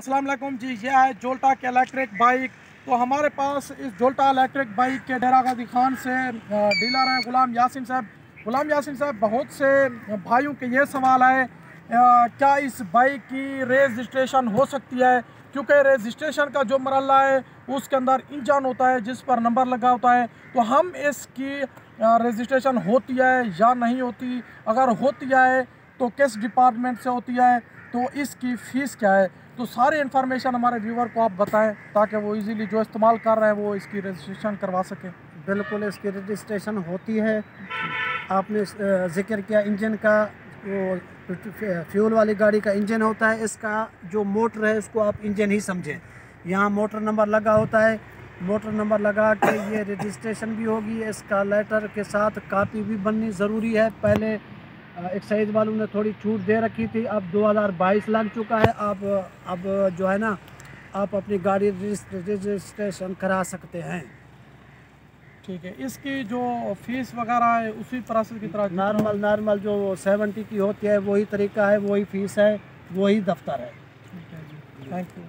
अस्सलाम वालेकुम जी, ये है जोल्टा इलेक्ट्रिक बाइक। तो हमारे पास इस जोल्टा इलेक्ट्रिक बाइक के डेरा गाजी खान से डीलर हैं गुलाम यासीन साहब। गुलाम यासीन साहब, बहुत से भाइयों के ये सवाल है क्या इस बाइक की रजिस्ट्रेशन हो सकती है, क्योंकि रजिस्ट्रेशन का जो मरहला है उसके अंदर इंजन होता है जिस पर नंबर लगा होता है। तो हम इसकी रजिस्ट्रेशन होती है या नहीं होती, अगर होती है तो किस डिपार्टमेंट से होती है, तो इसकी फ़ीस क्या है, तो सारी इन्फॉर्मेशन हमारे व्यूवर को आप बताएं ताकि वो इजीली जो इस्तेमाल कर रहे हैं वो इसकी रजिस्ट्रेशन करवा सकें। बिल्कुल, इसकी रजिस्ट्रेशन होती है। आपने ज़िक्र किया इंजन का, वो फ्यूल वाली गाड़ी का इंजन होता है। इसका जो मोटर है उसको आप इंजन ही समझें। यहाँ मोटर नंबर लगा होता है, मोटर नंबर लगा के ये रजिस्ट्रेशन भी होगी। इसका लेटर के साथ कापी भी बननी ज़रूरी है। पहले एक्साइज वालों ने थोड़ी छूट दे रखी थी, अब 2022 लग चुका है। अब जो है ना, आप अपनी गाड़ी रजिस्ट्रेशन करा सकते हैं। ठीक है, इसकी जो फीस वगैरह है उसी प्रोसेस की तरह नॉर्मल जो 70 की होती है वही तरीका है, वही फीस है, वही दफ्तर है। ठीक है जी, थैंक यू।